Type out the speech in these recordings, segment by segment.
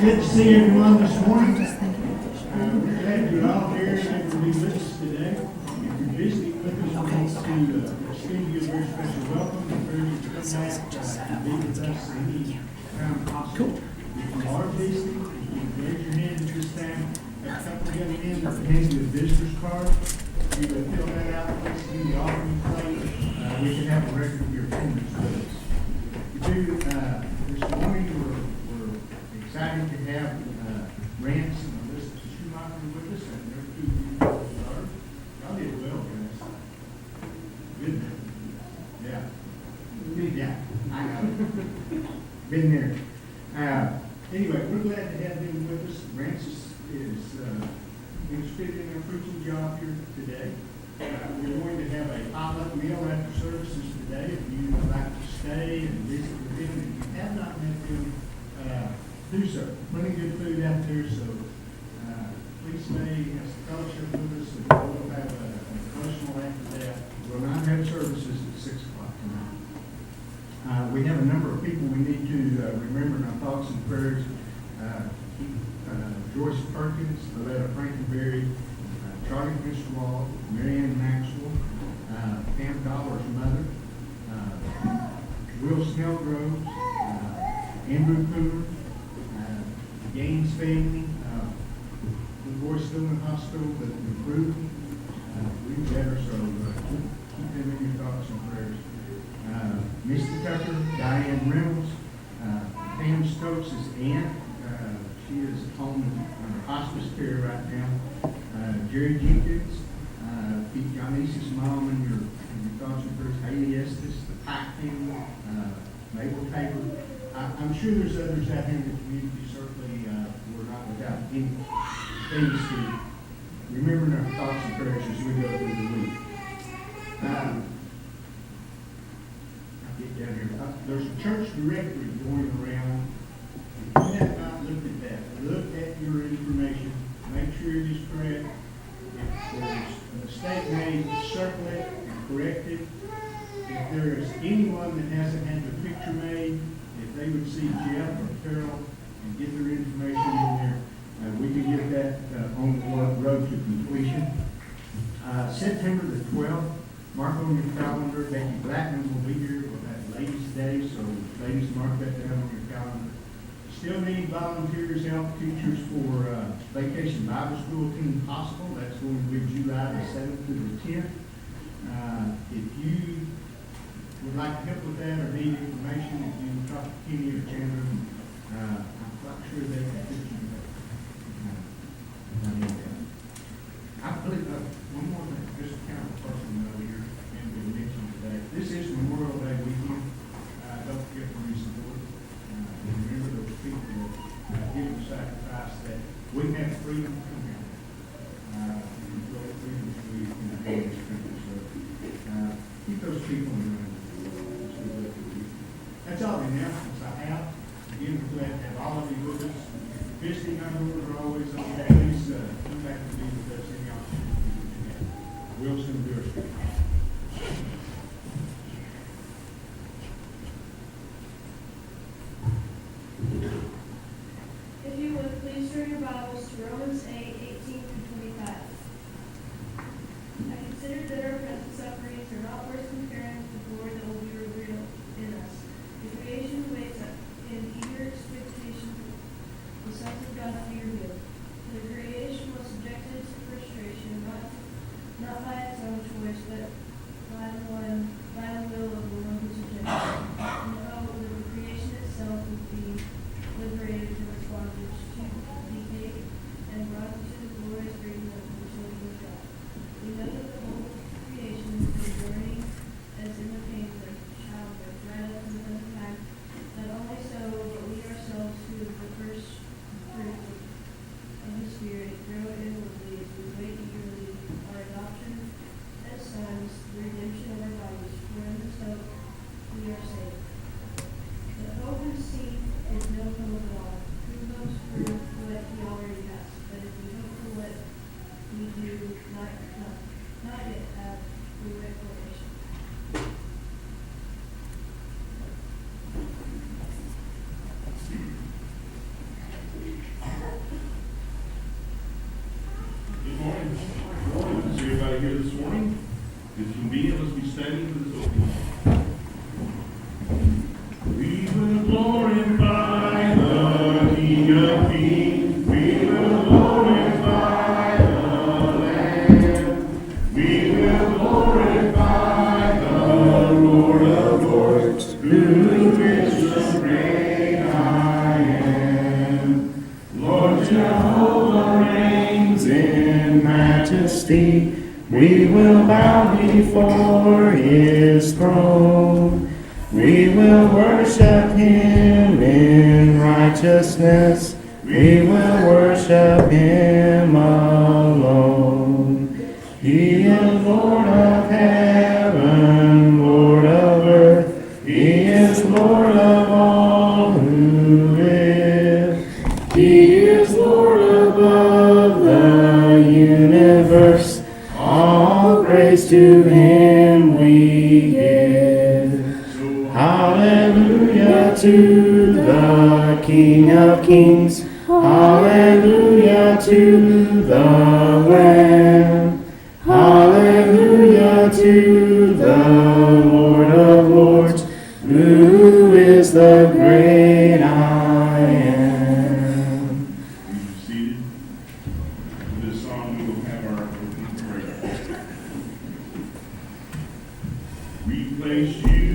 Good to see everyone this morning. We're glad you're all here and to be with us today. If you're visiting with us, we want to extend you a very special welcome. Encourage you to come back and be with us any time possible. If you are visiting, you can raise your hand at this time. A couple of young men will hand you a visitor's card. You will fill that out, place it in the offering plate. We can have a record of your attendance with us. This morning we're excited to have Rance and Melissa Schumacher with us, and their two beautiful daughters. Y'all did well, guys. Good. Yeah. Yeah, I know. Been there. Anyway, we're glad to have them with us. Rance is interested in our preaching job here today. We're going to have a potluck meal after services today. If you would like to stay and visit with them, if you have not met them, do so. Plenty of good food out there, so please stay, have some fellowship with us, and we'll have a devotional after that. We'll not have services at 6 o'clock tonight. We have a number of people we need to remember in our thoughts and prayers. Joyce Perkins, Loretta Frankenberry, Charlie Griswold, Marianne Maxwell, Pam Dollar's mother, Will Snellgrove, Andrew Cooper, Gaines family, the boys still in the hospital, but improved. We're better, so keep them in your thoughts and prayers. Mr. Tucker, Diane Reynolds, Pam Stokes' aunt. She is at home in hospice care right now. Jerry Jenkins, Pete Johnny's mom in your thoughts and prayers. Haley Estes, the Pike family, Mabel Tabor. I'm sure there's others out here in the community. Certainly, we're not without any things to remember in our thoughts and prayers as we go through the week. I'll get down here. There's a church directory going around. If you have not looked at that, look at your information. Make sure it is correct. If there's a mistake made, circle it and correct it. If there is anyone that hasn't had the picture made, if they would see Jeff or Carol and get their information in there, we can get that on the road to completion. September the 12th, mark on your calendar. Becky Blackman will be here. We'll have Ladies' Day, so ladies, mark that down on your calendar. Still need volunteers, help teachers for Vacation Bible School Team Possible. That's going to be July the 7th through the 10th. If you would like to help with that or need information, if you talk to Kenny or Chandler, I'm quite sure they can fit you there. I believe one more thing, just kind of a personal note here, and we mentioned today. This is Memorial Day weekend. Don't forget to re-support. Remember those people that give the sacrifice that we have freedom to come out. Enjoy the freedoms we enjoy in this country. So keep those people in mind. That's all the announcements I have. Again, we're glad to have all of you with us. Visiting our doors are always on that. Please come back and be with us any opportunity you have. We'll soon do our speaking. If you would, please turn your Bibles to Romans 8:18-25. I consider that our present sufferings are not worth comparing with the glory that will be revealed in us. The creation waits in eager expectation for the sons of God to be revealed. The creation was subjected to frustration, not by its own choice, but by the will of the one who subjected it. And the hope that the creation itself would be liberated from its bondage to decay and brought into the glorious freedom of the children of God. We know that the whole creation is enduring as in the pains of childbirth, right up to the fact not only so, but we ourselves who the first fruit of the Spirit grow inwardly as we wait eagerly our adoption as sons, the redemption of our bodies, for in this hope we are saved. The hope we see is no hope at all. Who hopes for what he already has? But if we hope for what we do not yet have, we wait for patience. here this morning. It's convenient, let's be standing for this opening. We will glorify the King of Kings. We will glorify the Lamb. We will glorify the Lord of Lords, who is the great I am. Lord Jehovah reigns in majesty. We will bow before his throne. We will worship him in righteousness. We will worship him alone. He is Lord of heaven, Lord of earth. He is Lord of all who live. He is Lord above the universe. All praise to him we give. Hallelujah to the King of Kings. Hallelujah to the Lamb. Hallelujah to the Lord of Lords, who is the great I am. Be seated. For this song, we will have our opening prayer. We place you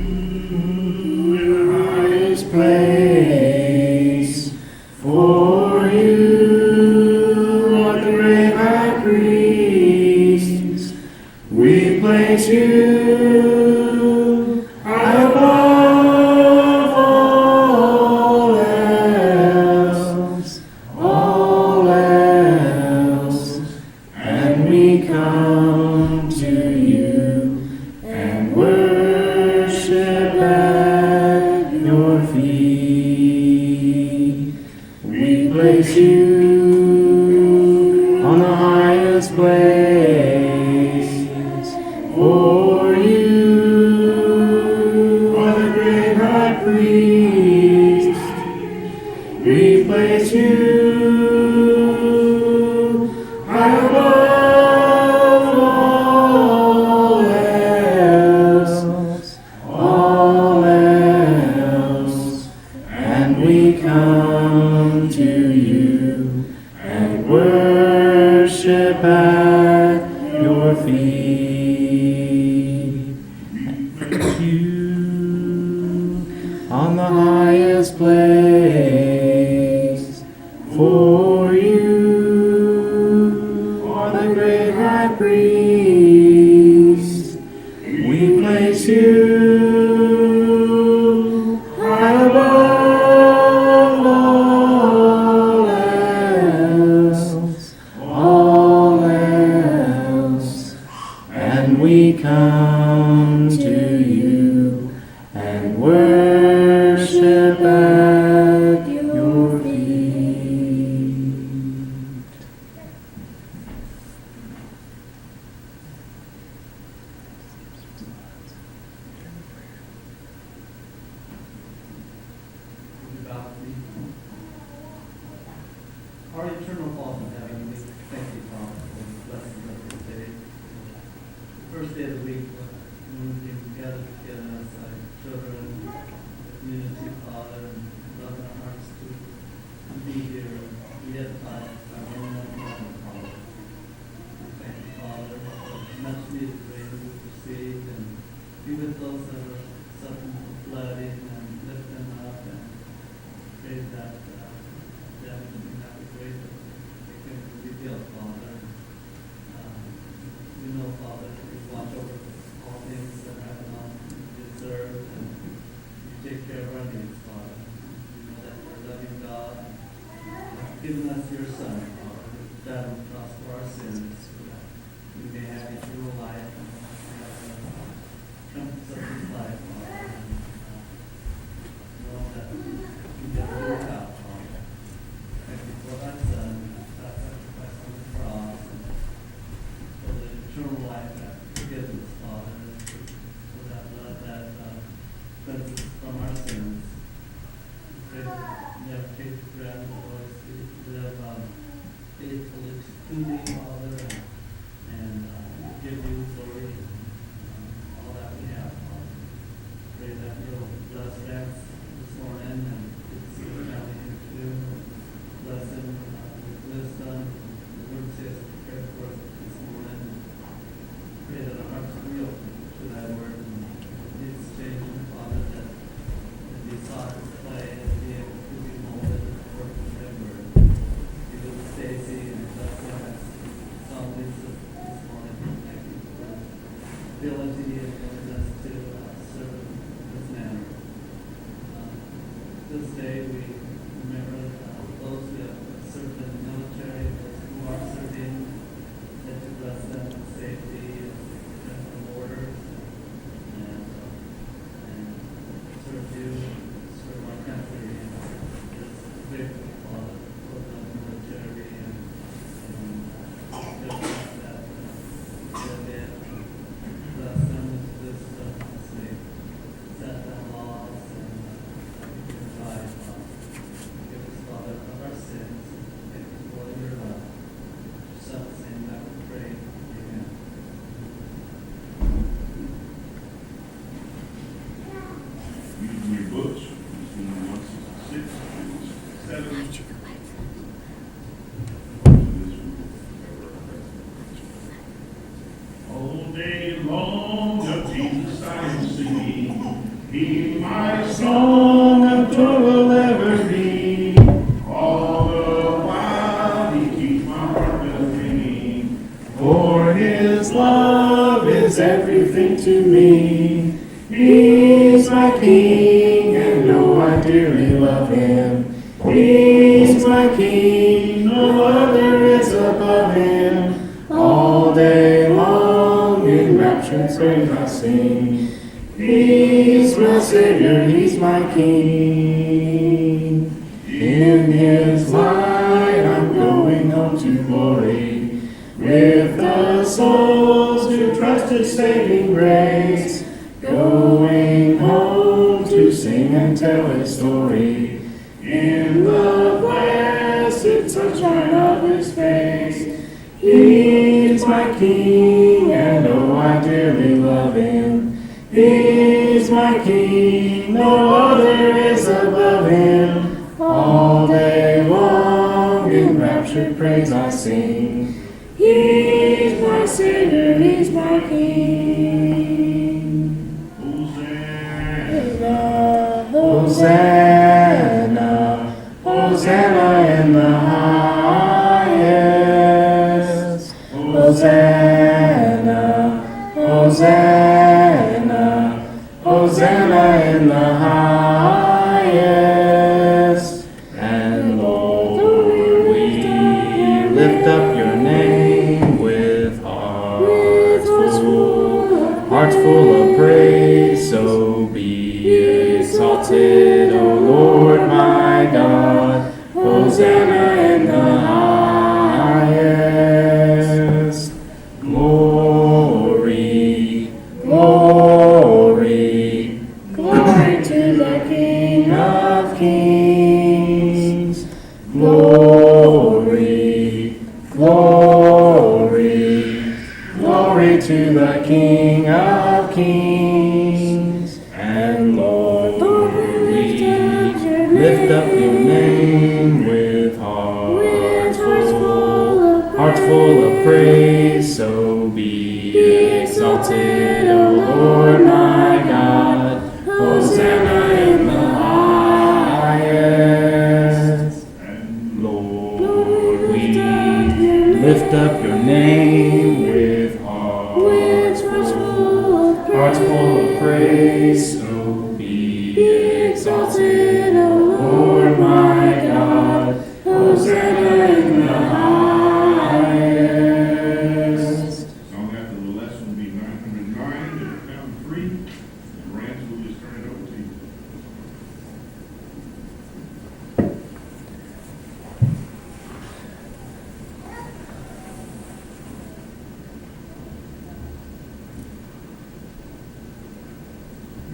in the highest place, for you are the great high priest. We place you high above all else, and we come to you and worship at your feet. We place you on the highest place, for you are the great high priest. We place you high above all else, and we come to you and worship at your feet. You on the highest place, for you are the great high priest. We place you high above all else, and we come to you and worship at your feet. Our eternal Father in heaven, we thank you, Father, for the blessings of this day. The first day of the week, when we came together as children, community, Father, and love our hearts to be here and be edified by one another, Father. We thank you, Father, for much needed rain we've received, and be with those that are suffering from flooding, and lift them up, and pray that them have a great they can rebuild, Father. We know, Father, that you watch over all things that have not deserved, and you take care of our needs, Father. We know that you're a loving God. You have given us your Son, Father, who died on the cross for our sins, so that we may have eternal life and comforts of this life, Father. And know that you never work out, Father. Thank you for that Son, that sacrifice on the cross, and for the eternal life that forgives us, Father, and for that blood that cleanses us from our sins. We pray that you never take for granted, always live ability and willingness to serve in this manner. This day we remember those who have served in the military, those who are serving, that you bless them with safety and protect the borders and serve you, serve our country, and just grateful for the military and just that they bless them with wisdom as they set down laws and provide give us, Father, of our sins. Thank you for your love. Your Son's name that we pray. Amen. Using your books, between 166 and 7. All day long of Jesus I am singing, He my song of joy will ever be. All the while He keeps my heart beating, For His love is everything to me. He's my King, and know I dearly love Him. He's my King, no other is above Him. All day long in rapture praise I sing. He's my Savior, He's my King. In His light I'm going home to glory, with the souls who trust His saving grace. Going home to sing and tell His story, in the blessed sunshine of His face. He's my King, and oh, I dearly love Him. He's my King, no other is above Him. All day long in raptured praise I sing. He's my Savior, He's my King. Hosanna, Hosanna in the highest. Hosanna, Hosanna, Hosanna in the highest. And Lord, we lift up your name with hearts full of praise. So be exalted, O Lord my God. Hosanna in the highest. Glory, glory, glory to the King of Kings. Glory, glory, glory to the King of Kings. And Lord, we lift up your name with hearts full of praise. So be exalted, O Lord my God. Hosanna in the highest. And Lord, we lift up your name with hearts full of praise. So be exalted, O Lord my God. Hosanna in the highest. Song after the lesson will be 909, and found 3. And Rance will just turn it over to you.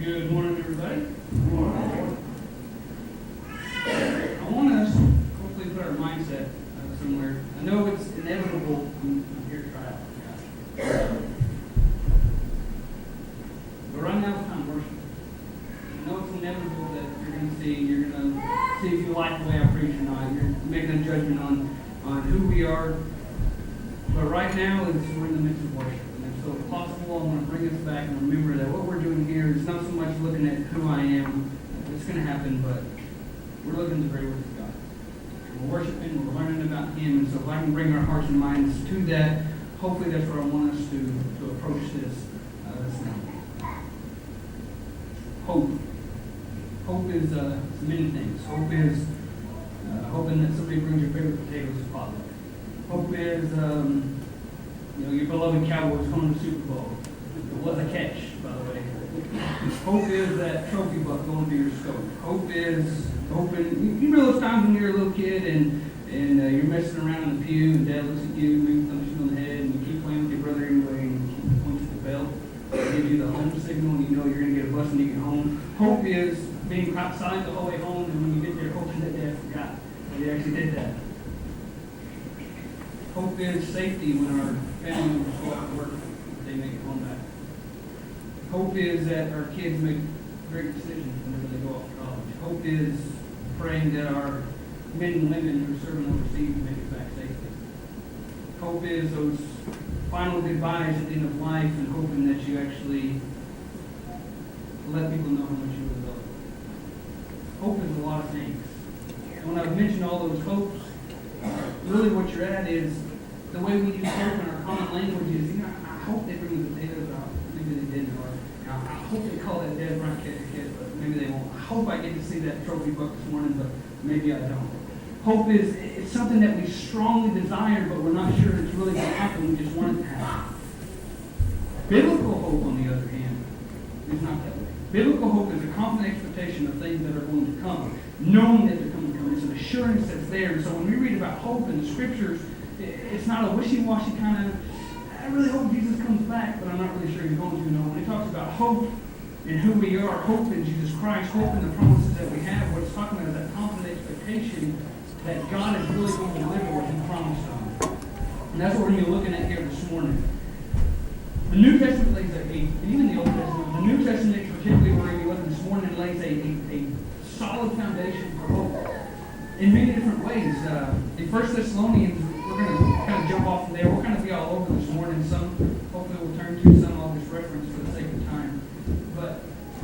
Good morning, everybody. I want us to hopefully put our mindset somewhere. I know it's inevitable. I'm here to try out. But right now it's time to worship. I know it's inevitable that you're going to see, you're going to see if you like the way I preach or not. You're making a judgment on who we are. But right now we're in the midst of worship. So if possible, I want to bring us back and remember that what we're doing here is not so much looking at who I am. It's going to happen, but we're looking at the great work of God. We're worshiping, we're learning about Him, and so if I can bring our hearts and minds to that, hopefully that's where I want us to approach this is many things. Hope is hoping that somebody brings your favorite potatoes to potluck. Hope is, your beloved Cowboys coming to the Super Bowl. It was a catch, by the way. Hope is that trophy buck going through your scope. Hope is hoping, you remember those times when you're a little kid and you're messing around in the pew and dad looks at you, maybe thumps you on the head, and you keep playing with your brother anyway, and you keep pointing to the bell. It gives you the home signal, and you know you're going to get a bus when you get home. Hope is being silent the whole way home, and when you get there, hoping that dad forgot that he actually did that. Hope is safety when our family members go out to work, they make it home back. Hope is that our kids make great decisions whenever they go off to college. Hope is praying that our men and women who are serving overseas make it back safely. Hope is those final goodbyes at the end of life and hoping that you actually let people know how much you really love them. Hope is a lot of things. And when I've mentioned all those hopes, really what you're at is the way we use hope in our common language is, I hope they bring the potatoes out. Maybe they didn't, or I hope they call that dead Brian kid, but maybe they won't. I hope I get to see that trophy buck this morning, but maybe I don't. Hope is it's something that we strongly desire, but we're not sure it's really going to happen. We just want it to happen. Biblical hope, on the other hand, is not that way. Biblical hope is a confident expectation of things that are going to come, knowing that they're going to come. It's an assurance that's there. And so when we read about hope in the Scriptures, it's not a wishy-washy kind of, I really hope Jesus comes back, but I'm not really sure he's going to. When he talks about hope and who we are, hope in Jesus Christ, hope in the promises that we have, what it's talking about is that confident expectation that God is really going to deliver what he promised on. And that's what we're going to be looking at here this morning. The New Testament lays even the Old Testament, the New Testament, particularly where we're going to be looking this morning, lays a solid foundation for hope in many different ways. In 1 Thessalonians, we're going to kind of jump off from there. We'll kind of be all over this morning. Some, hopefully we'll turn to some of this reference for the sake of time. But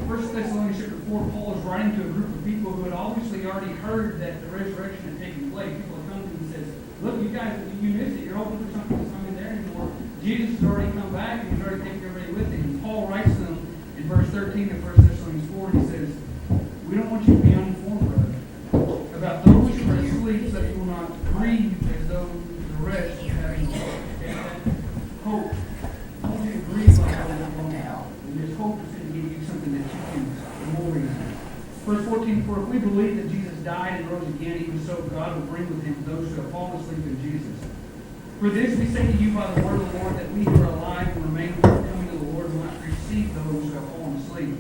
1 Thessalonians chapter 4, Paul is writing to a group of people who had obviously already heard that the resurrection had taken place. People have come to him and says, look, you guys, you missed it. You're hoping for something that's not in there anymore. Jesus has already come back, and he's already taken everybody with him. And Paul writes to them in verse 13 of 1 Thessalonians 4, and he says, we don't want you to be uninformed, brother, about those who are asleep, so that you will not grieve as though the rest are having hope. I want you to grieve like how they're going out. And this hope is going to give you something that you can glory in. Verse 14, for if we believe that Jesus died and rose again, even so God will bring with him those who have fallen asleep in Jesus. For this we say to you by the word of the Lord, that we who are alive and remain coming to the Lord will not precede those who have fallen asleep.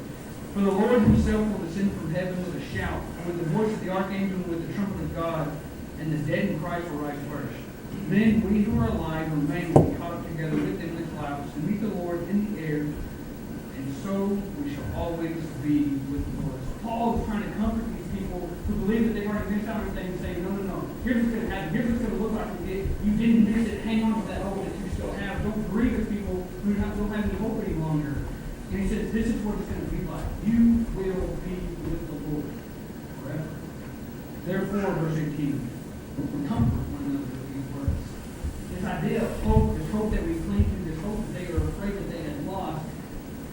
For the Lord himself will descend from heaven with a shout, and with the voice of the archangel, and with the trumpet of God, and the dead in Christ will rise first. Then we who are alive and remain will be caught up together with them in the clouds to meet the Lord in the air, and so we shall always be with the Lord. So Paul is trying to comfort these people who believe that they've already missed out on things, saying, no. Here's what's going to happen. Here's what's going to look like. You didn't miss it. Hang on to that hope that you still have. Don't grieve with people who don't have any hope any longer. And he says, this is what it's going to be like. You will be with the Lord forever. Therefore, verse 18, comfort one another with these words. This idea of hope, this hope that we cling to, this hope that they are afraid that they had lost,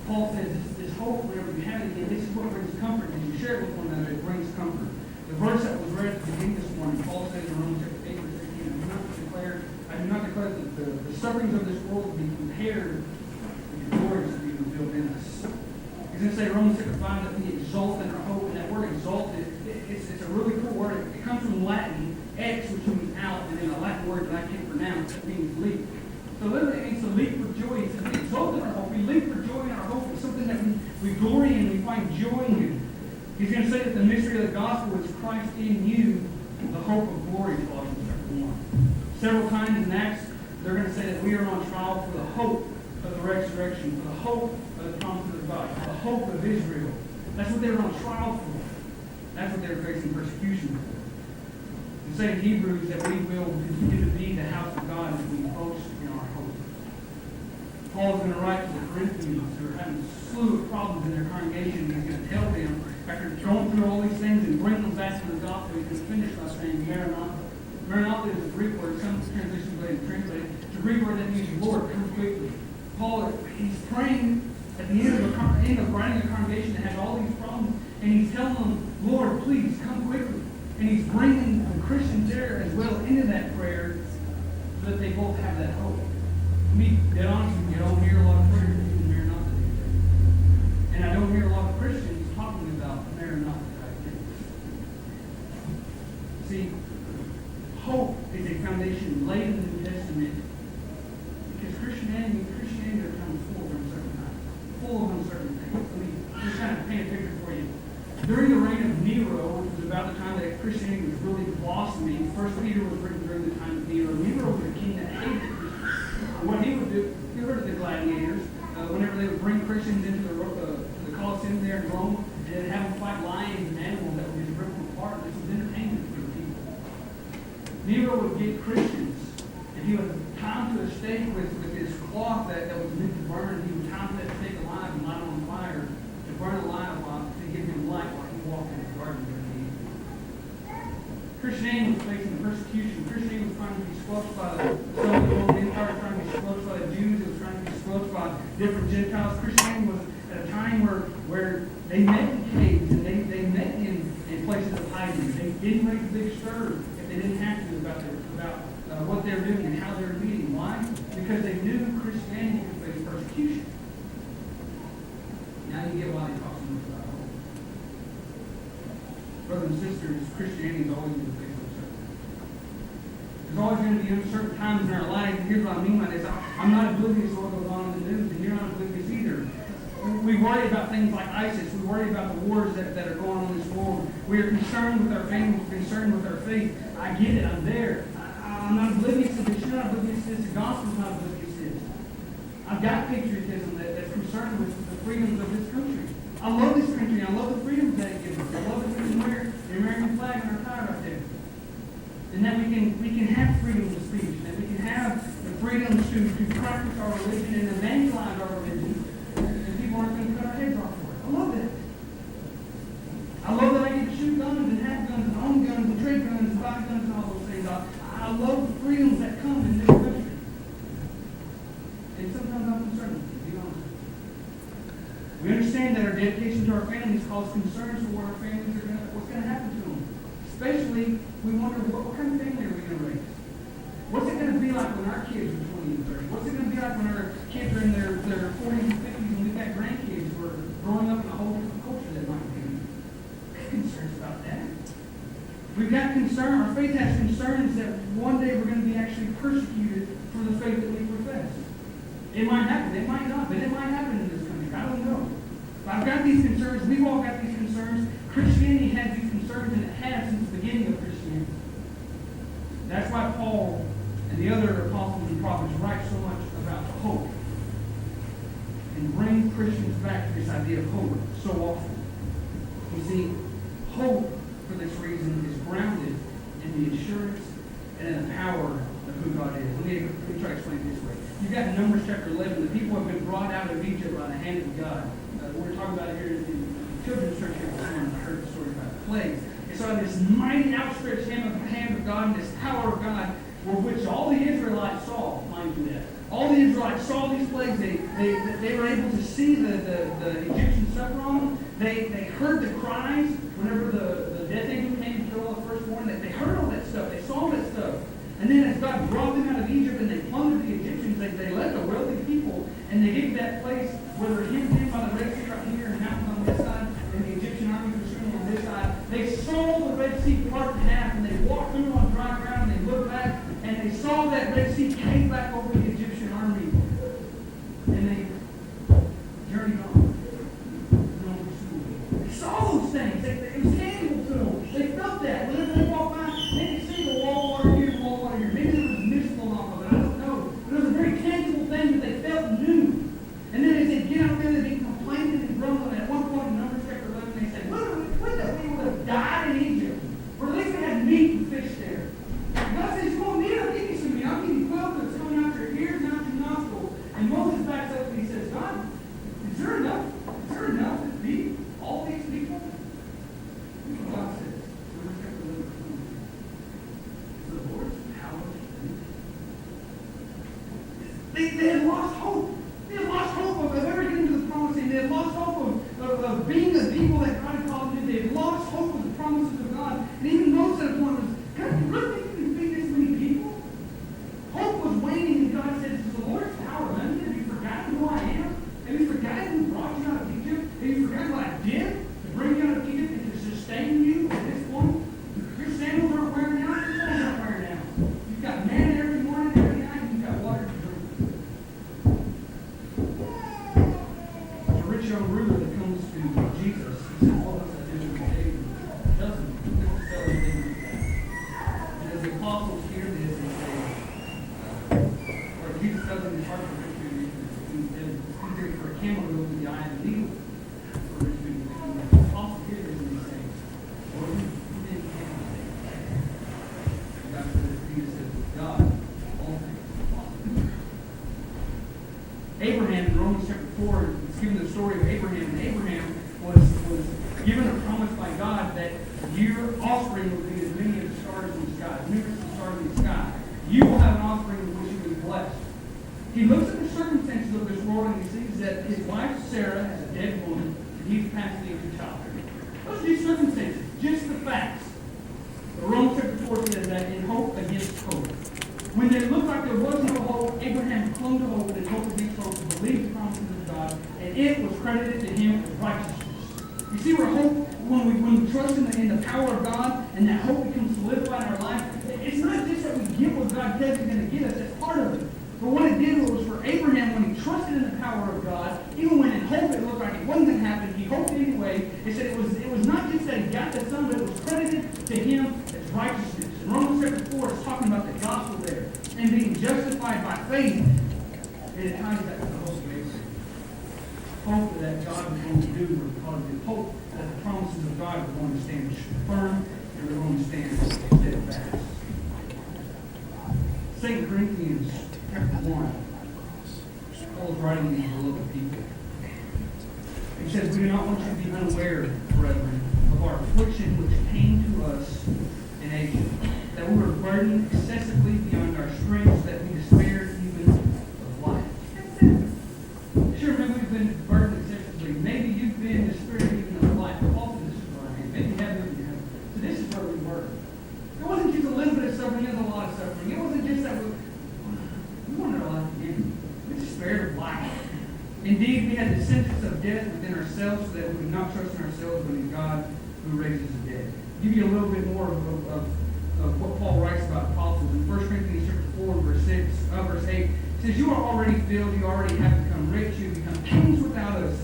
Paul says this hope, whenever you have it again, this is what brings comfort. As you share it with one another, it brings comfort. The verse that was read at the beginning this morning, Paul says in Romans chapter 8, verse 18, I do not declare that the sufferings of this world will be compared with the glories that be revealed in us. He's going to say in Romans chapter 5 that we exalt in our hope, and that word exalted, it's a really cool word. It comes from Latin, ex, which means out, and then a Latin word that I can't pronounce that means leap. So literally it means to leap for joy. He says we exalt in our hope. We leap for joy in our hope. It's something that we glory in, we find joy in. He's going to say that the mystery of the gospel is Christ in you, the hope of glory, Colossians chapter 1. Several times in Acts, they're going to say that we are on trial for the hope of the resurrection, for the hope of the promises of God, for the hope of Israel. That's what they were on trial for. That's what they were facing persecution for. We say in Hebrews that we will continue to be the house of God as we boast in our hope. Paul's going to write to the Corinthians who are having a slew of problems in their congregation. He's going to tell them, after going through all these things and bring them back to the gospel, he's going to finish by saying Maranatha. Maranatha is a Greek word. Some translations go ahead and translate it. It's a Greek word that means Lord, come quickly. Paul, he's praying at the end of writing a congregation that has all these problems, and and he's telling them, Lord, please come quickly. And he's bringing the Christians there as well into that prayer so that they both have that hope. To be dead honest with you, I don't hear a lot of prayers using Maranatha these days. And I don't hear a lot of Christians talking about Maranatha type things. See, hope is a foundation laid in the New Testament because Christianity are kind of full of uncertain times, full of uncertain things. Let me just kind of paint a picture for you. During the reign of Nero, which was about the time that Christianity was really blossoming, First Peter was written during the time of Nero. Nero was a king that hated Christians. What he would do, you heard of the gladiators, whenever they would bring Christians into the Colosseum there in Rome, and then have them fight lions and animals that would just rip them apart. This was entertainment for the people. Nero would get Christians, and he would tie them to a stake with this cloth that was meant to burn. He would tie them to that stake alive and light it on fire to burn alive to give him light while he walked in the garden during the evening. Christianity was facing persecution. Christianity was trying to be squelched by the Roman Empire, trying to be squelched by the Jews. It was trying to be squelched by different Gentiles. Christianity was at a time where they met in caves and they met in places of hiding. They didn't make a big stir if they didn't have to about what they were doing and how they were meeting. Why? Because they knew Christianity could face persecution. Now you get why they talk so much about hope. Brothers and sisters, Christianity is always going to face uncertainty. There's always going to be uncertain times in our lives. And here's what I mean by this. I'm not oblivious to what goes on in the news, and you're not oblivious either. We worry about things like ISIS. We worry about the wars that are going on in this world. We are concerned with our families. We're concerned with our faith. I get it. I'm there. I'm not oblivious to this. You're not oblivious to this. The gospel's not oblivious to this. I've got patriotism that's concerned with the freedoms of this country. I love this country. I love the freedoms that it gives us. I love that we can wear the American flag on our tie right there. And that we can have freedom of speech. That we can have the freedom to practice our religion and evangelize our religion. And people aren't going to cut our heads off for it. I love that. I love that I get to shoot guns and have guns and own guns and trade guns and buy guns and all those things. I love the freedoms that come in this country. And sometimes I'm concerned with it, to be honest. We understand that our dedication to our families causes concerns for what our families what's going to happen to them. Especially, we wonder what kind of family are we going to raise? What's it going to be like when our kids are 20 and 30? What's it going to be like when our kids are in their 40s and 50s and we've got grandkids who are growing up in a whole different culture that might be? Concerns about that. We've got concern, our faith has concerns that one day we're going to be actually persecuted for the faith that we profess. It might happen, it might not, but it might happen in this country. I don't know. But I've got these concerns, we've all got these concerns. Christianity has these concerns, and it has since the beginning of Christianity. That's why Paul and the other apostles and prophets write so much about hope and bring Christians back to this idea of hope so often. You see, hope for this reason is grounded in the assurance and in the power of who God is. Let me try to explain it this way. You've got in Numbers chapter 11, the people have been brought out of Egypt by the hand of God. We're talking about it here in the children's church here this morning. I heard the story about the plagues. And so this mighty outstretched hand of God and this power of God, for which all the Israelites saw, mind you that. All the Israelites saw these plagues. They were able to see the Egyptians suffer on them. They heard the cries whenever the death angel came to kill all the firstborn. They heard all that stuff. They saw that stuff. And then as God brought them out of Egypt and they plundered the Egyptians, they left a wealthy people and they gave that place where they're hemmed in by the Red Sea right here and mountains on this side and the Egyptian army was swimming on this side. They saw the Red Sea part in half and they walked through on dry ground and they looked back and they saw that Red Sea came back over the Egyptian army and they journeyed on. They saw those things. It was tangible to them. They felt that. Whenever they walked by, they could see the wall water here, wall water here. Maybe there was mist blowing off of it. I don't know. But it was a very tangible thing that they felt and knew. And then as they get out there, they'd be complaining and grumbling. At one point in Numbers chapter 11, they said, would that we would have died in Egypt. Or at least we had meat and fish there. God says, you won't need it. I'll give you some meat. I'll give you quail that's coming out your ears and out your nostrils. And Moses backs up and he says, God, is there enough Have you forgotten what I did to bring you out of Egypt and to sustain you at this point? Your sandals aren't wearing out, your clothes aren't wearing out. You've got manna every morning, every night, and you've got water to drink. The rich young ruler that comes to Jesus, he says, what must I do to be saved? He doesn't necessarily think of that. And as the apostles hear this, and say, or Jesus does in his heart for rich man, he's easier for a camel to go through the eye of the needle. For rich man, the apostles hear this and they say, Lord, who did camel save? And God says, Jesus says, with God, all things are possible. Abraham in Romans chapter 4, it's given the story of Abraham. And Abraham was given a promise by God that your offspring will be as many as the stars in the sky, as numerous as the stars in the sky. You will have an offspring with which you will be blessed. He looks at the circumstances of this world and he sees that his wife Sarah is a dead woman and he's passed into childbirth. Those are these circumstances, just the facts. But Romans chapter 4 says that in hope against hope. When it looked like there was no hope, Abraham clung to hope and hope against hope and believed the promises of God, and it was credited to him as righteousness. You see where hope, when we trust in the power of God and that hope becomes solidified in our life, it's not just that we get what God says He's going to get us, that's part of it. But what it did was for Abraham, when he trusted in the power of God, even when in hope it looked like it wasn't going to happen, he hoped anyway. It said it was not just that he got the son, but it was credited to him as righteousness. In Romans chapter 4, it's talking about the gospel there and being justified by faith. And it ties that to the hope of Abraham. Hope that God was going to do because of hope that the promises of God were going to stand firm and were going to stand steadfast. 2 Corinthians chapter 1. Paul's writing to these beloved people. He says, we do not want you to be unaware, brethren, of our affliction which came to us in Asia, that we were burdened excessively beyond our strength, that we despaired even of life. Sure, maybe we've been burdened excessively. Maybe you've been despaired even of life. Paul said this is what I mean. Maybe you haven't. So this is where we were. It wasn't just a little bit of suffering, it was a lot of suffering. It wasn't just that we wanted our life again. We despaired of life. Indeed, we had the sentence of death within ourselves so that we would not trust in ourselves, but in God who raises the dead. Give you a little bit more of what Paul writes about apostles. In 1 Corinthians chapter 4, verse 8, it says, you are already filled, you already have become rich, you have become kings without us.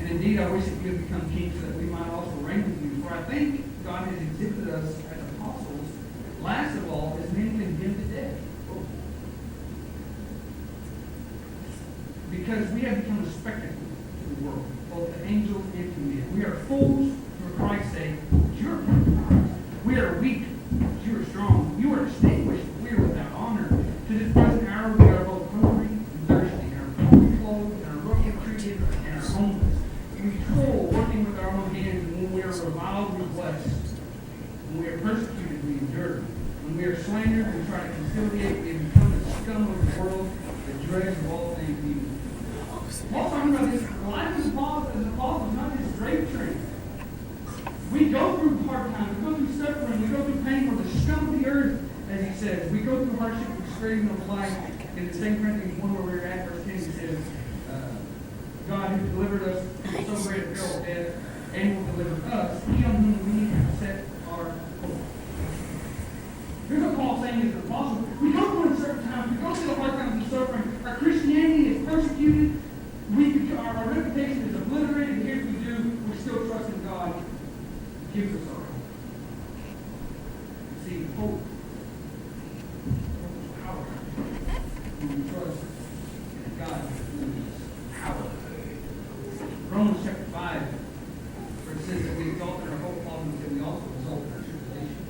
And indeed, I wish that you had become kings so that we might also reign with you. For I think God has exhibited us as apostles, last of all, as men condemned to death. Because we have become a spectacle to the world, both to angels and to men. We are fools for Christ's sake, but you are perfect in Christ. We are weak, but you are strong. You are distinguished, but we are without honor. To this present hour we are both hungry and thirsty, and are poorly clothed, and are roughly treated, and are homeless. We toil, working with our own hands, and when we are reviled, we bless. When we are persecuted, we endure. When we are slandered, we try to conciliate. We have become the scum of the world, the dregs of all things evil. Paul's talking about this life as an apostle is not just slave trade. We go through hard times, we go through suffering, we go through pain. We're the scum of the earth, as he says. We go through hardship and discouragement of life. In the 2 Corinthians 1 where we were at, verse 10, he says, God who delivered us from so great a peril of death and will deliver us, he on whom we have set our hope. Here's what Paul's saying as an apostle. We go through uncertain times, we go through the hard times of suffering. Our Christianity is persecuted. Our reputation is obliterated, and here's what we do. We still trust in God. He gives us our hope. See, hope is power. When we trust in God, who is power. Romans chapter 5, where it says that we exalt in our hope, Paul said we also exalt in our tribulation.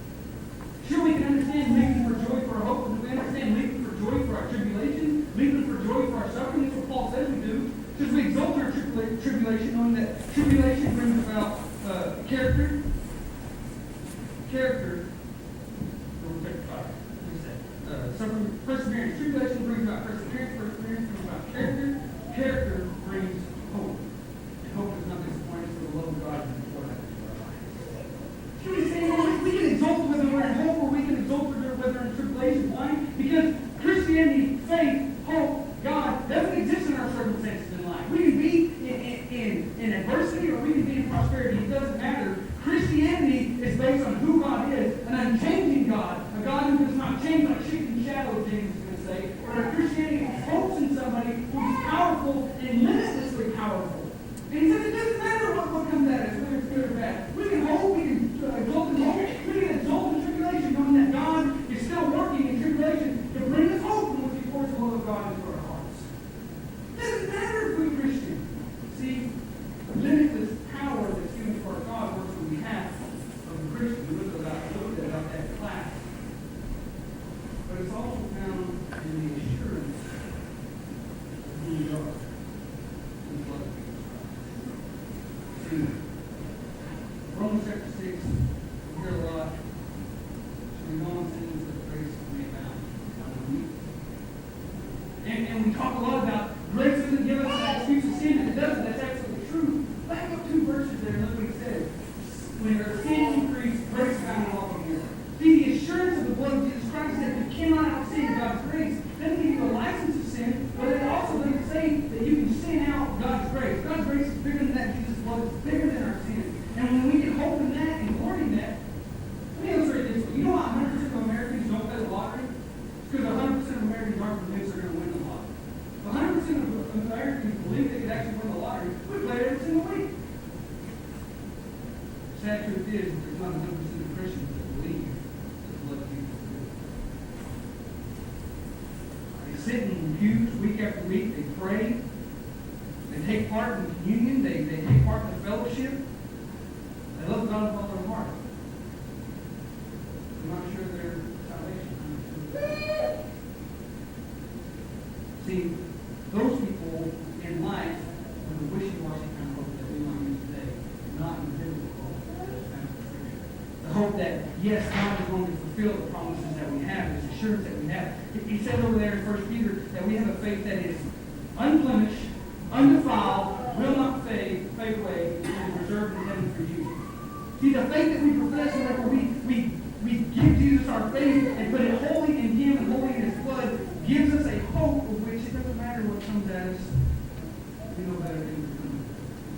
Sure, we can understand leaping for joy for our hope, but do we understand leaping for joy for our tribulation? Leaping for joy for our suffering? That's what Paul says we do. Because we exalt our tribulation, knowing that tribulation brings about character. Character. Suffering, perseverance. Tribulation brings about perseverance. Perseverance brings about character. Character brings hope. And hope is not disappointed, for the love of God is before that into our lives. Should we say, we can exalt whether we're in hope or we can exalt whether we're in tribulation? Why? Because Christianity, faith, hope, God doesn't exist in our circumstances in life. We can be in adversity. prosperity. It doesn't matter. Christianity is based on who God is, an unchanging God, a God who does not change like shifting shadows, James is going to say, or a Christianity hopes in somebody who is powerful and limitlessly powerful. And he says it doesn't matter what comes at us, whether it's good or bad. We can hope, we can exult in hope, we can exult in tribulation, knowing that God is still working in tribulation to bring us hope and which he pours the love of God into our hearts. It doesn't matter if we're Christian. See, limitless power that's given to our God works on behalf of the Christian. We looked at that class. But it's also found in the assurance of who we are in the blood of Jesus Christ. See, Romans chapter 6, we hear a lot. We go on things that grace may abound. And we talk a lot about grace doesn't give us an excuse to sin, and it doesn't. That's absolutely true. Back up 2 verses there, and look what he says. When our sin increased, grace abounded all the more. See, the assurance of the blood of Jesus Christ that you cannot out-sin God's grace doesn't give you a license to sin, but it also doesn't say that you can sin out God's grace. God's grace is bigger than that. Jesus' blood is bigger than our sin. And when we can hope in that and glory in that, let me illustrate this way. You know why 100% of Americans don't play the lottery? It's because 100% of Americans aren't convinced they're going to win the lottery. 100% of Americans believe they could actually win the lottery. We play it every single week. Sad truth is, there's not 100% of Christians that believe that the blood of Jesus is good. They sit in pews week after week. They pray. They take part in communion. They take part in the fellowship. They love God with all their heart. I'm not sure their salvation. See, those people in life with a wishy-washy kind of hope that we might use today, not in the biblical hope that's found in Scripture. The hope that, yes, God is going to fulfill the promises that we have, this assurance that we have. He says over there in 1 Peter that we have a faith that is unblemished, undefiled, will not fade away, and is reserved in heaven for you. See, the faith that we profess, whenever we give Jesus our faith and put it wholly in Him and wholly in His blood, gives us a hope of which it doesn't matter what comes at us. We know better things are coming.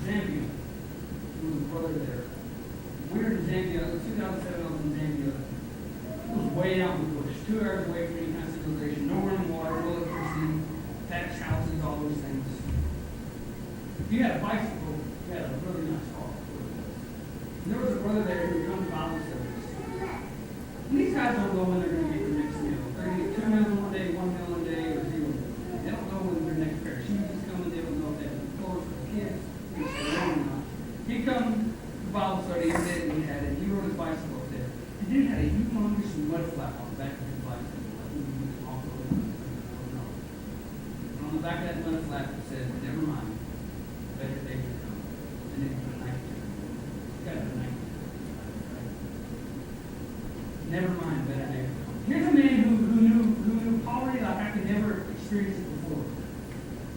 Zambia, there was a brother there. We were in Zambia. It was 2007. I was in Zambia. It was way out in the bush, 2 hours away from any kind of civilization. No running water, no electricity, thatched houses, all those things. If you had a bicycle, you had a really nice car. And there was a brother there who would come to Bible studies. And these guys don't know when they're going to get their next meal. They're going to get 2 meals one day, 1 meal one day, or 0 meals. They don't know when their next pair of shoes is coming. They don't know if they have clothes for the kids. Or not. He'd come to Bible study every day that we had it. He rode his bicycle up there. And then he had a humongous mud flap on the back of his bicycle. Like he was off the road. And on the back of that mud flap it said, "Never mind. Better days are coming." And then he put a knife to it. He's got a knife. Never mind, better days are coming. Here's a man who knew poverty like I could never experience it before.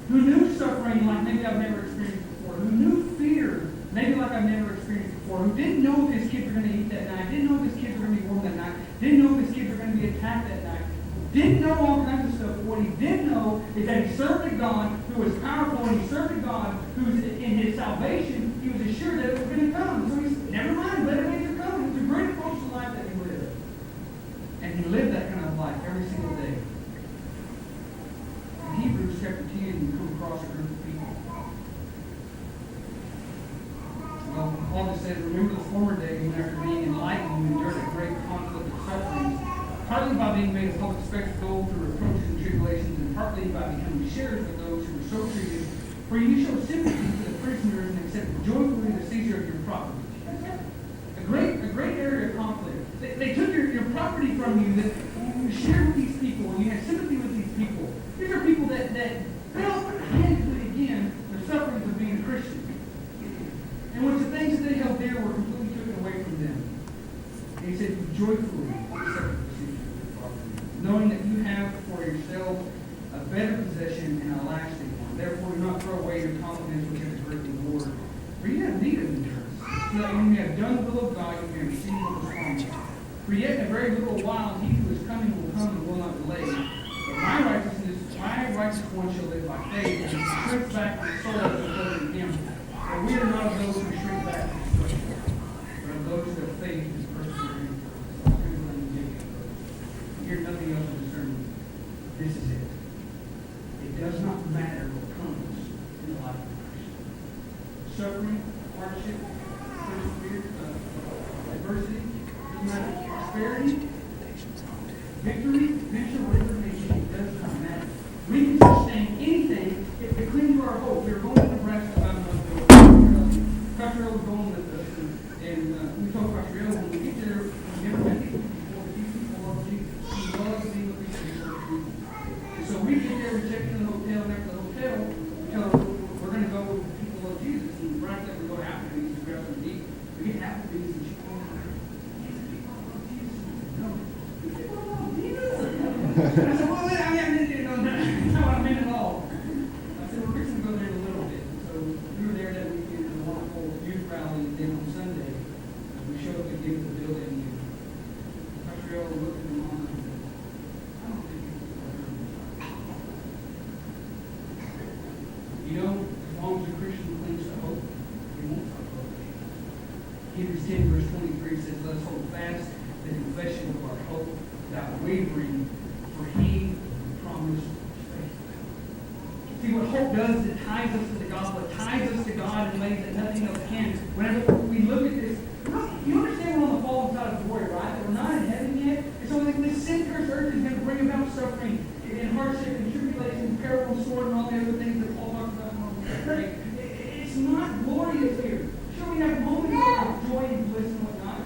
Who knew suffering like maybe I've never experienced before. Who knew fear maybe like I've never experienced before. Who didn't know if his kids were going to eat that night. Didn't know if his kids were going to be warm that night. Didn't know if his kids were going to be attacked that night. Didn't know all kinds of stuff. But what he did know is that he served a God who was powerful, and he served a God who was in his salvation. He was assured that it was going to come. So he said, never mind, better days are coming. It's a great approach to life that he lived. And he lived that kind of life every single day. In Hebrews chapter 10, you come across a group of people. Well, Paul just says, remember the former days when after being enlightened, you endured a great conflict of sufferings, partly by being made a public spectacle through reproaches and tribulations, and partly by becoming sharers with those who were so treated. For you show sympathy to the prisoners and accept joyfully the seizure of your property. A great area of conflict. They took your property from you that you shared with these people, and you had sympathy with these people. These are people that felt handedly again the sufferings of being a Christian. And which the things that they held dear were completely taken away from them. And he said, you joyfully accept the seizure of your property, knowing that you have for yourselves a better possession and a lasting one. Therefore, do not throw away your confidence, which has a great reward. For you have need of endurance, so that when you have done the will of God, you may receive what was promised. For yet in a very little while, he who is coming will come and will not delay. But my righteous one shall live by faith, and he shrinks back the soul of the blood of him. For we are not of those who shrink back suffering, hardship, adversity, doesn't matter, prosperity, victory, venture, whatever it may be, it does not matter. We can sustain anything if we cling to our hope. We were going to Nebraska about a month ago. Dr. Earl was going with us, and we told Dr. Earl when we get there, we never met these people. These people love Jesus. We love being with these people. And so we get there, we check in the hotel, and after the hotel, we tell them we're going to go with the people of Jesus. And right there, we go to Applebee's to grab some to eat. We get to Applebee's, and she goes, these people love Jesus. No, these people love Jesus. I said, well, I mean, you know, that's not what I meant at all. I said, we're fixing to go there in a little bit. So we were there that weekend at a wonderful youth rally, and then on Sunday, we showed up again to the building, and Dr. Earl looked at the mom and said, I don't think you can go there. You know, as long as a Christian clings to hope, he won't talk about Jesus. Hebrews 10, verse 23 says, let us hold fast the confession of our hope without wavering, for he promised faithful. See, what hope does is it ties us to the gospel. It ties us to God in ways that nothing else can. Whenever we look at this, you understand we're on the fallen side of glory, right? That we're not in heaven yet. And so this sin-cursed earth is going to bring about suffering and hardship and tribulation, peril and sword and all the other things that Paul talks about in Romans 8. It's not glorious here. Sure, we have moments of joy and bliss and whatnot.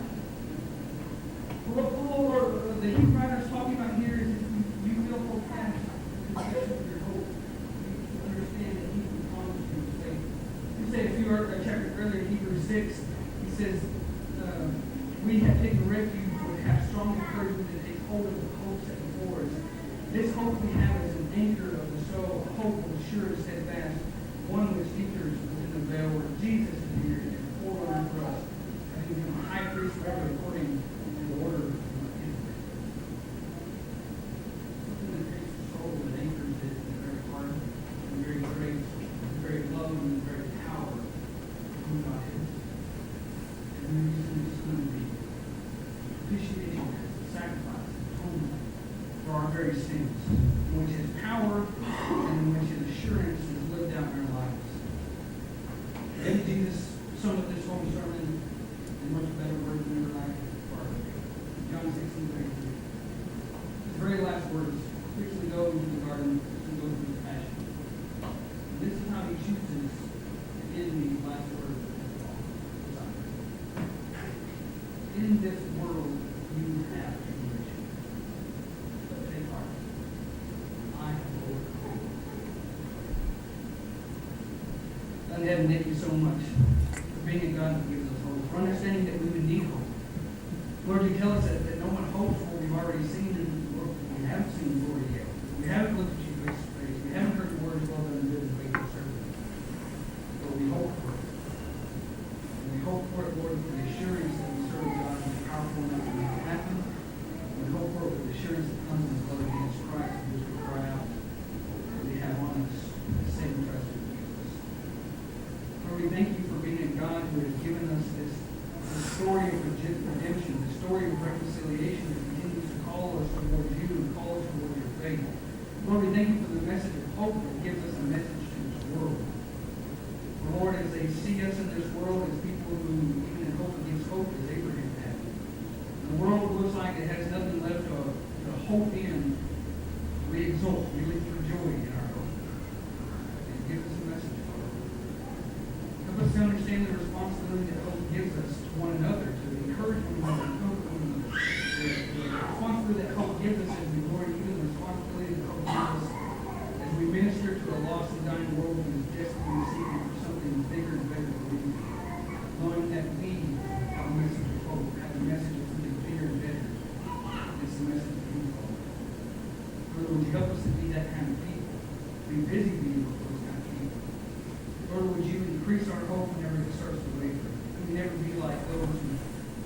But what Paul or the Hebrew writer is talking about here is if you feel hold fast, confession of your hope. You understand that he will promise you faith. He said, if you are a chapter earlier, Hebrews 6, he says, we have taken refuge, we have strong encouragement to take hold of the hope set before us. This hope we have is an anchor of the soul, a hope which sure and steadfast, one which enters within the veil where Jesus is here and forerunner for us, having become a high priest forever according to the order of Melchizedek. Something that takes the soul and anchors it in the very heart, and the very grace, the very love, and the very power of who God is. And the reason is going to be propitiation, sacrifice, atonement for our very sins, in which His power and in which His assurance is lived out in our lives. Then Jesus summed up this whole sermon in much better words than ever I could part. John 16:33. His very last words, quickly go into the garden and go through the passion. And this is how He chooses to end these last words of His law. In this world you have tribulation. But take heart. I have overcome. God in heaven, thank you so much for being a God that gives us hope, for understanding that we would need hope. Lord, you tell us that no one hopes for what we've already seen, and Lord, we haven't seen glory yet. We haven't looked at you face to face. We haven't heard the words, well done, good and faithful servant. But we hope for it. And we hope for it, Lord, with the assurance that we serve God who is powerful enough to make it happen. We hope for it with the assurance that comes in the blood of Jesus Christ, and which we cry out that we have on us the same trust in Jesus. Lord, we thank you for being a God who has given us this story of redemption, the story of reconciliation that continues to call us towards you and call us towards your faith. Lord, we thank you for the message of hope that gives us a message to this world. Lord, as they see us in this world as people who even in hope against hope as Abraham had. The world looks like it has nothing left to hope in. We exult, we live for joy in our hope. And give us a message, Lord. Help us to understand the responsibility that hope gives us to one another, to encourage one another, and hope one another. The responsibility that hope gives us as we Lord, even the responsibility that hope gives us as we minister to a lost and dying world who is desperately seeking for something bigger and better than we do. Knowing that we have a message of hope, have a message of something bigger and better. It's the message of you, Lord. Lord, would you help us to be that kind of people? Be busy being those kind of people. Lord, would you increase our hope whenever it starts to waver? May we never be like those who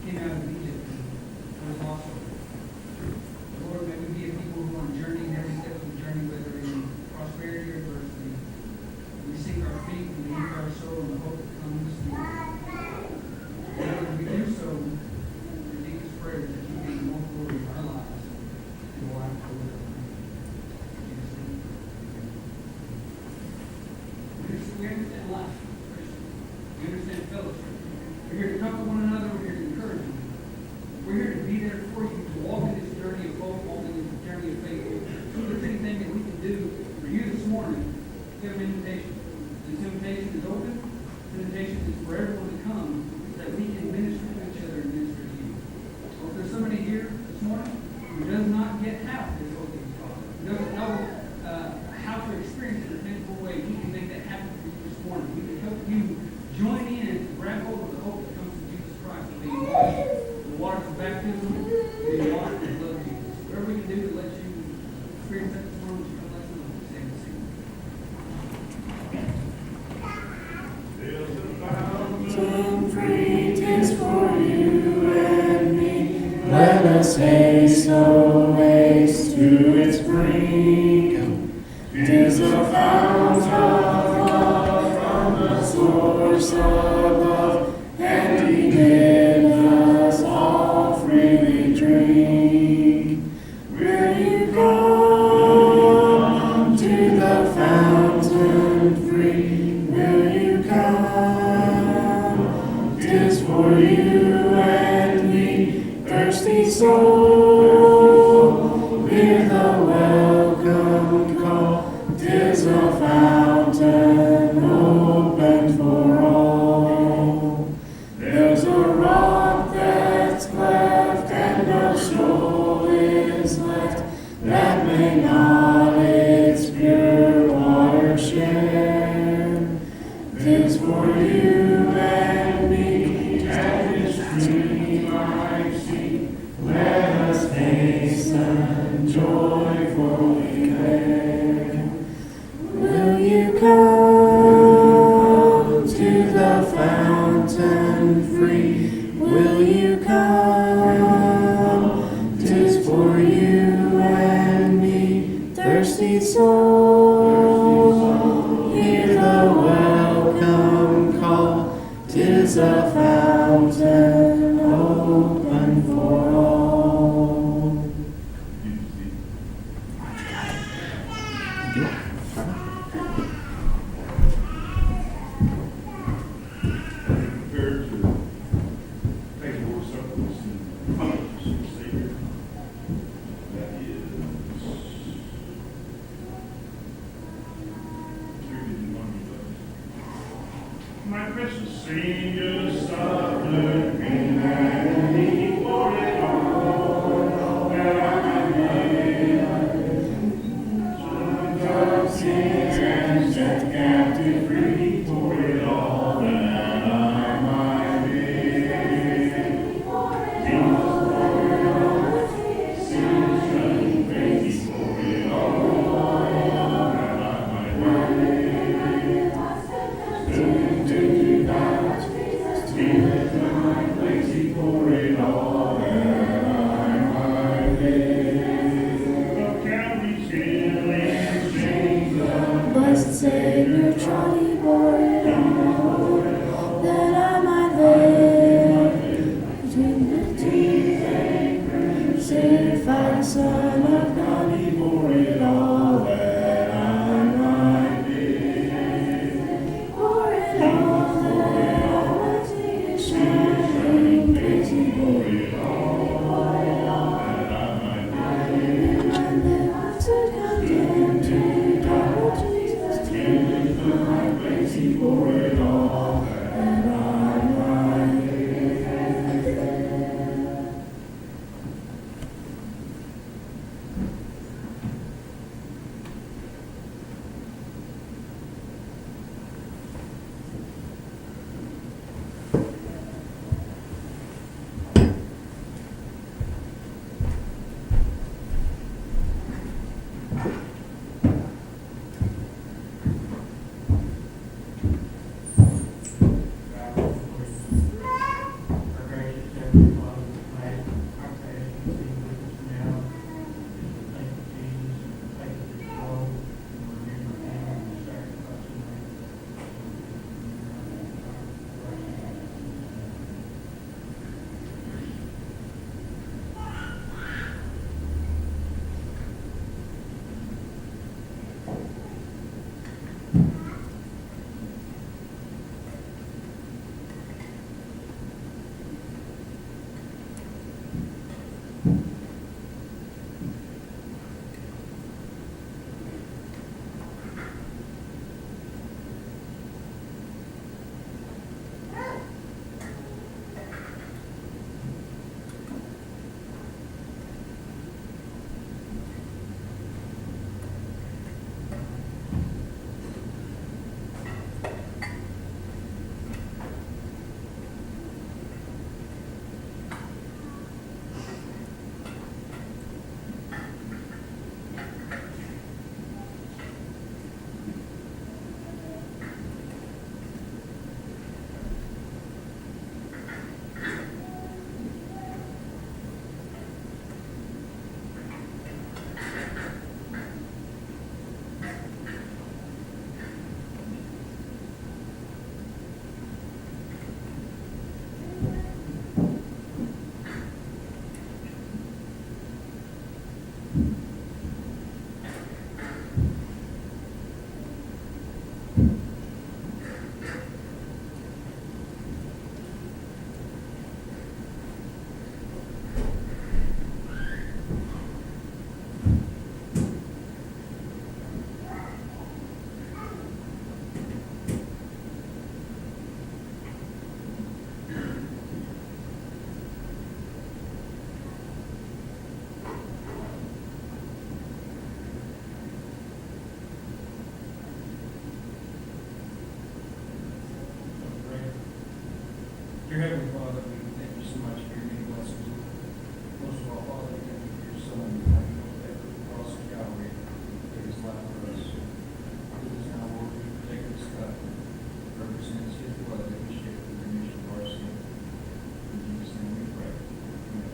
came out of Egypt and were lost. Lord, may we be a people who are journeying every step of the journey, whether in prosperity or adversity. We sink our feet We understand fellowship. We're here to comfort one another. We're here to encourage one another. We're here to be there for you to walk in this journey of hope, walk in this journey of faith. So if there's anything that we can do for you this morning, give an invitation. This invitation is open. This invitation is for everyone to come, so that we can minister to each other and minister to you. Or if there's somebody here this morning who does not yet have this hope in the Father, who doesn't know how to experience it in a tangible way, we can make that happen for you this morning. We can help you join in and grab hold of the hope that comes from Jesus Christ, of being washed in the waters of baptism, being washed in the blood of Jesus. Whatever we can do to let you experience that this morning, you can let us know. Stand and sing. There's a fountain Some free is for you and me. Let us haste, oh haste to its brink. 'Tis a fount of love from the source of love, and He bids us all freely drink. Will you come to the fountain free? Will you come? 'Tis for you and me, thirsty soul. Hear the welcome call. 'Tis a fountain open for all. There's a rock that's cleft, and no soul is left that may not its pure water share. 'Tis for you and me, and this stream I see. Let us hasten joyfully there. Will you come to the fountain free? Will you come? 'Tis for you and me, thirsty soul. Hear the welcome call. 'Tis a fountain open for all. prepared to take more supplements and functions of the Savior. That is treated in one of those. My precious Savior suffered pain and He bore it all, that I might live. Sons of sin and set captive free, He bore it all, that I might live. Jesus bore it all, sin's running faith, He bore it all, that I might live. Stood into doubt, stealing from my place, Dear Heavenly Father, we thank you so much for your many blessings. Most of all, Father, we thank you for your Son, who died on the cross of Calvary, gave his life for us. It is now, Lord, we take this cup, represents his blood that we shed for the remission of our sin. In Jesus' name we pray. Amen.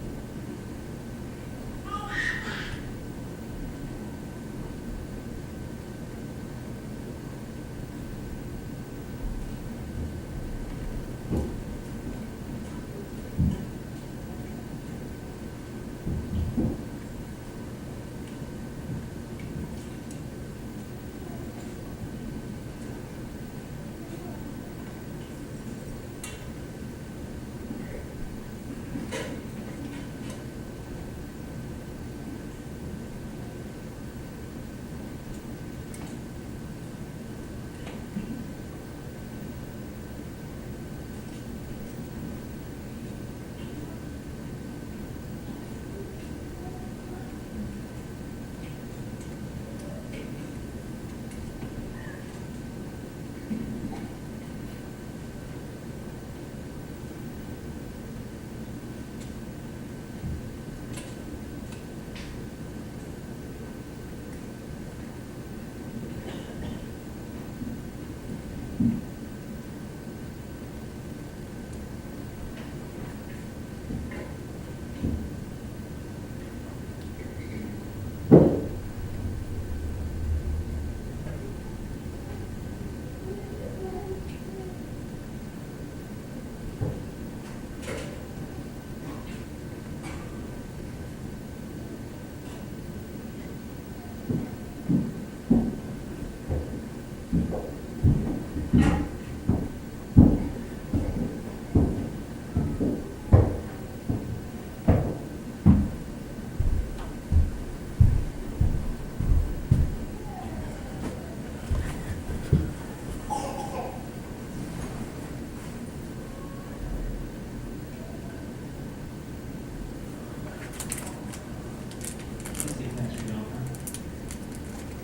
Let's give thanks for y'all.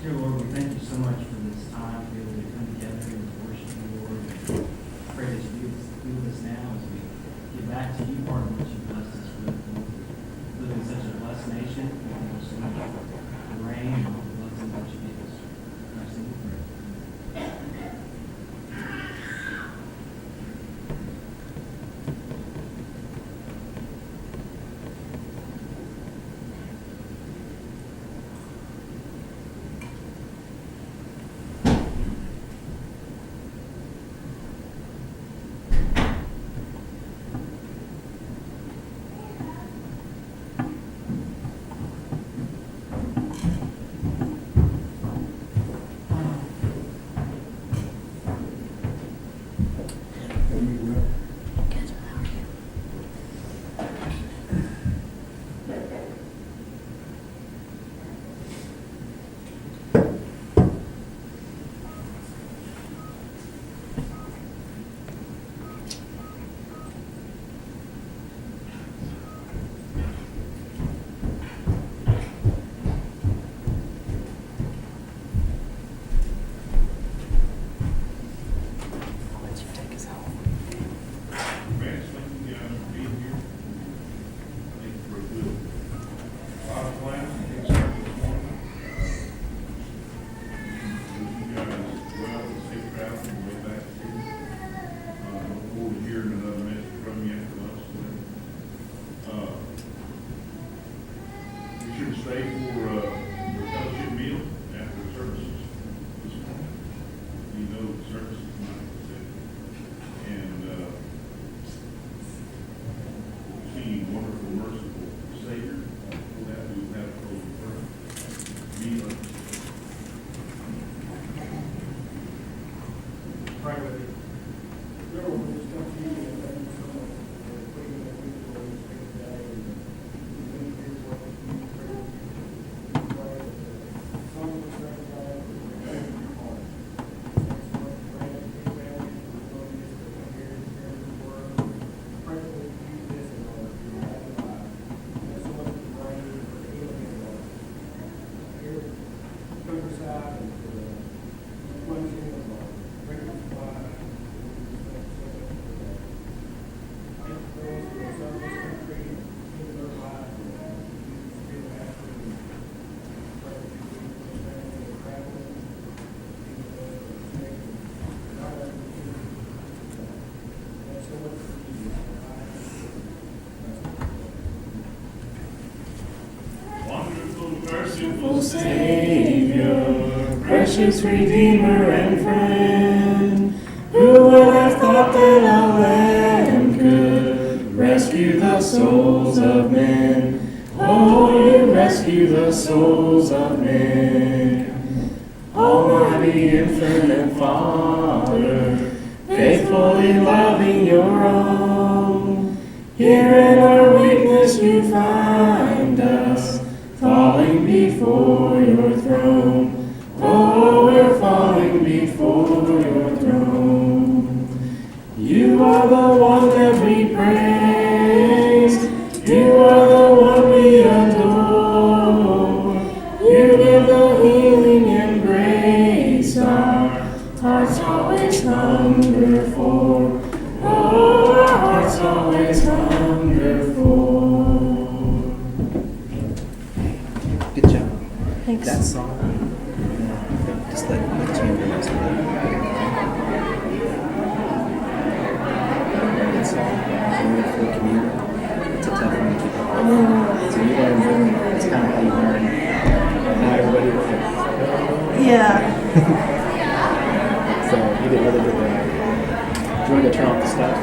Dear Lord, we thank you so much for this time to be able to come together and to worship you, Lord. I pray that you be with us now as we give back to you part of what you've blessed us with. Lord. We live in such a blessed nation. We thank you so much for the rain and all the blessings that you give us. In Christ's name we pray. I'll let you take us home. merciful Savior, precious Redeemer and friend. Who would have thought that a lamb could rescue the souls of men? Oh, you rescue the souls of men. Almighty infinite Father, faithfully loving your own, here in our weakness you find us, falling before your throne. Oh, we're falling before your throne. You are the one that we praise. You are the one we adore. You give the healing embrace our hearts always hunger for. Oh, our hearts always hunger for. Good job. Thanks. That song, just let Jamie know. Good song. For the community. It's a tough one to keep up with. So you learn, it's kind of how you learn. Not everybody will. Yeah. So you did really good there. Do you want to go turn off the stuff?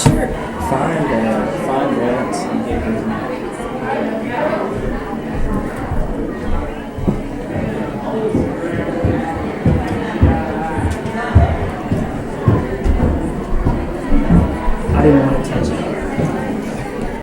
Sure. Find Lawrence and get his mic. I didn't want to touch